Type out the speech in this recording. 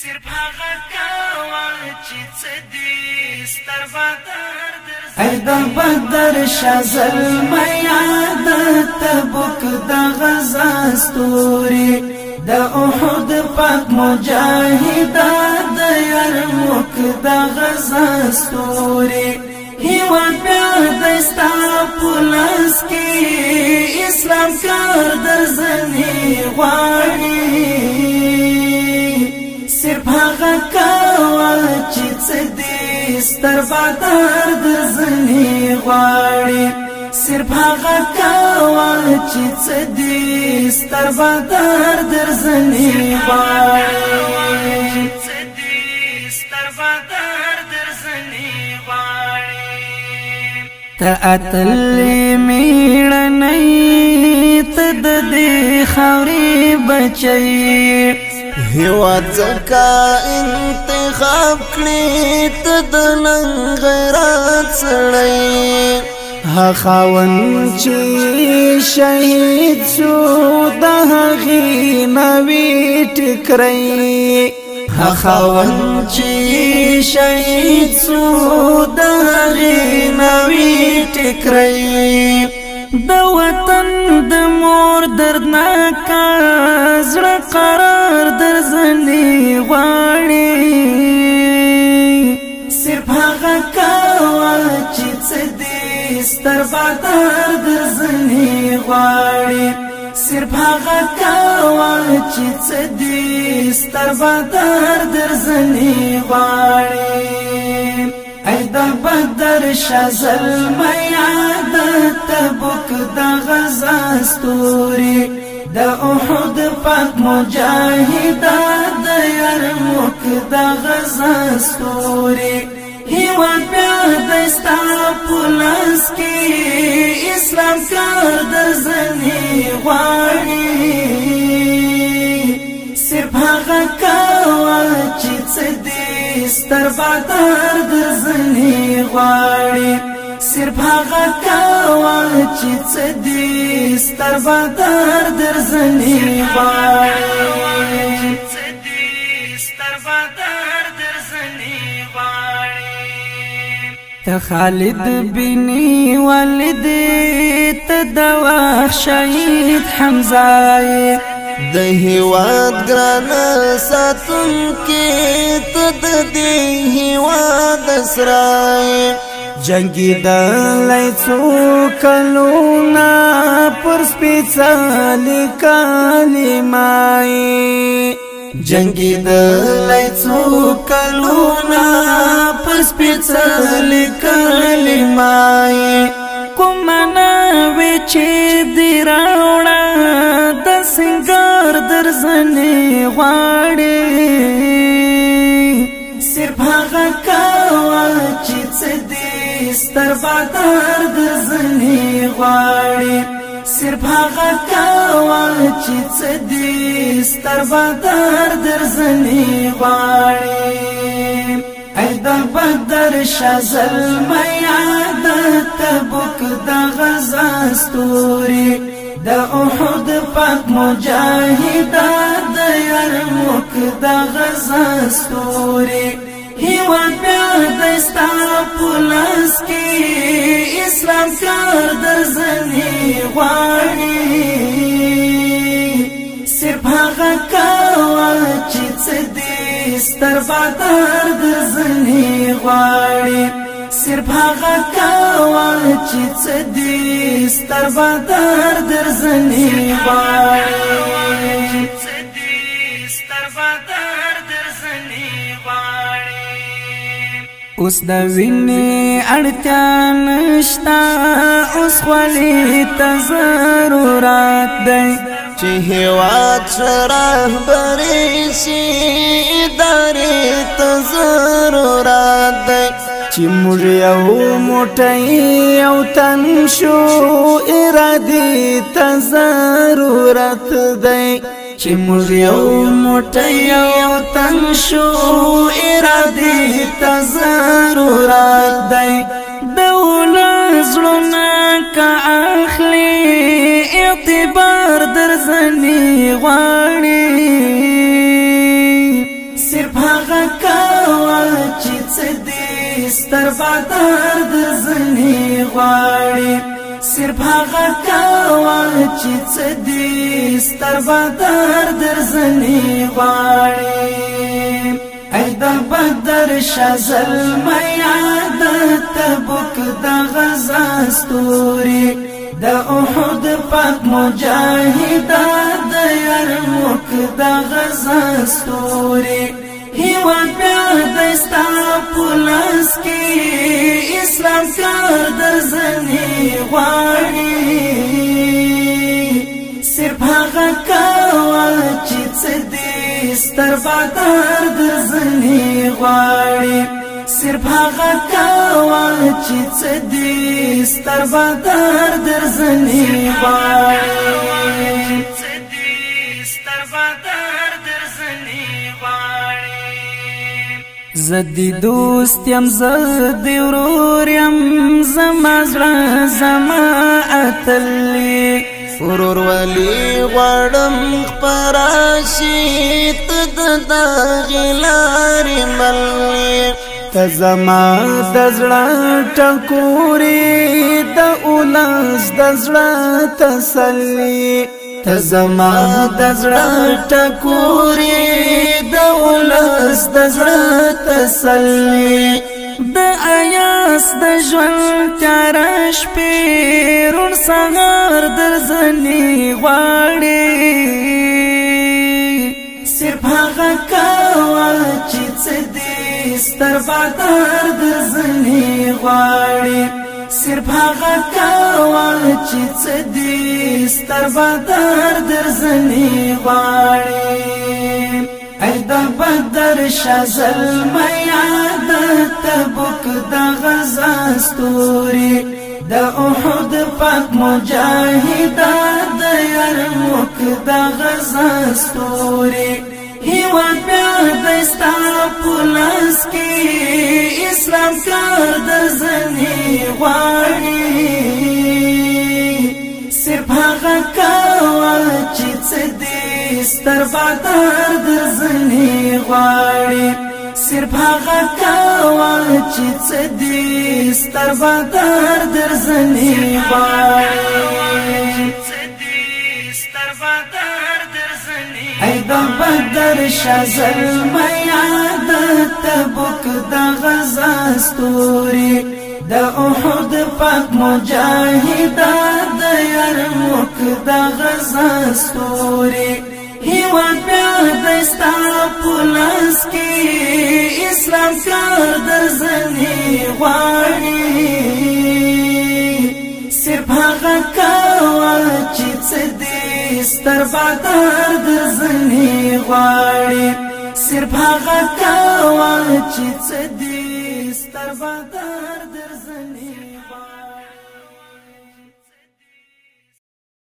صرف هغه کاوه چې څه دي ستر بدر ای د بدر شازل میا د تبوک د غزا ستوري د احد پاک مجاهد د یرموک د غزا ستوري هیواد بیا دستا پولاس کی اسلام کار در زنی غواړي صرف هغه کاوه چې څه دي ستر بدر در زنی غواړي صرف هغه کاوه چې څه دي ستر بدر در زنی غواړي تا اتلی میړنۍ ته د دې خاورې بچي هیواد زکا انتخاب کړی ته د نن غیرت سړی ها خاون چې شهید شو د هغې نوې ټکرۍ ها خاون چې شهید شو د هغې نوې ټکرۍ د وطن د مور دردناک زړه قرار در زنی غواړي صرف هغه کاوه چې څه دي ستر بدر در زنی غواړي صرف هغه کاوه چې څه دي ستر بدر در زنی غواړي ای د بدر شازل میا د تبوک د غزا ستوري د احد پاک مجاهد د یرموک د غزا ستوري هیواد بیا دستا پولاس کی اسلام کار در زنی غواړي صرف هغه کاوه چې څه دي ستر بدر در زنی غواړي صرف هغه کاوه چې څه دي ستر بدر در زنی غواړي ته خالد بن ولید ته د شهید حمزه د هیواد ګران ساتونکي ته د دې هیواد اسرای جنگی دلای څو کلونه پر سپېڅلې کلمای جنگی دلای څو کلونه پر سپېڅلې کلمای کوم نه وی چې دی راوړه د سنگار در زنی غواړي صرف هغه کاوه چې څه دي ستر بدر در زنی غواړي صرف هغه کاوه چې څه دي ستر بدر در زنی غواړي ای د بدر شازل میا د تبوک د غزا ستوري د احد پاک مجاهد د یرموک د غزا ستوري هیواد بیا دستا پولاس کی اسلام کار در زنی غواړي صرف هغه کاوه چې څه دي ستر بدر در زنی غواړي صرف هغه کاوه چې څه دي ستر بدر در زنی غواړي اوس د وینې اړتیا نشته اوس خولې ته ضرورت دی چې هیواد رهبري شي ادارې ته ضرورت دی چې موږ یو موټی یو تن شو ارادې ته ضرورت دی چې موږ یو موټی یو تن شو ارادې ته ضرورت دی د ولس زړونه که اخلي اعتبار در زنی غواړي صرف هغه کوا چې څه دې ستر بادار درځنې غواړي صرف هغه کوا چې څه دې ستر بادار درځنې غواړي ای د بدر شزل میا د تبوک د غزا ستوري د احد پاک مجاهد د یرموک د غزا ستوري هیوا بیا دستا پولاس کې اسلام کار درځنې غواړي صرف هغه کوا چې څه دې ستر بادار درځنې غواړي صرف هغه کوا چې څه دې ستر بادار درځنې غواړي زدی دوست یم زدی ورور یم زما زړه زما اتلې ورور ولی غړم خپراشي تد د غلاري ملي تزما د زړه ټکوري د اولس د زړه تسلی تزما د زړه ټکوري د اولس د زړه تسلی د آیاس د ژوند تیارش پیرون سهار درځنې غواړي صرف هغه کوا چې څه دې ستر بادار درځنې غواړي صرف هغه کوا چې څه دې ستر بادار درځنې غواړي ای د بدر شزل میا د تبوک د غزا ستوري د احد پاک مجاهد د یرموک د غزا ستوري هیوا بیا دستا پولاس کې اسلام کار درځنې غواړي صرف هغه کوا چې څه دې ستر بادار درځنې غواړي صرف هغه کوا چې څه دې ستر بادار درځنې غواړي ای د بدر شزل میا د تبوک د غزا ستوري د احد پاک مجاهد د یرموک د غزا ستوري هیوا بیا دستا پولاس کې اسلام کار درځنې غواړي صرف هغه کوا چې څه دې ستر بادار درځنې غواړي صرف هغه کوا چې څه دې ستر بادار درځنې غواړي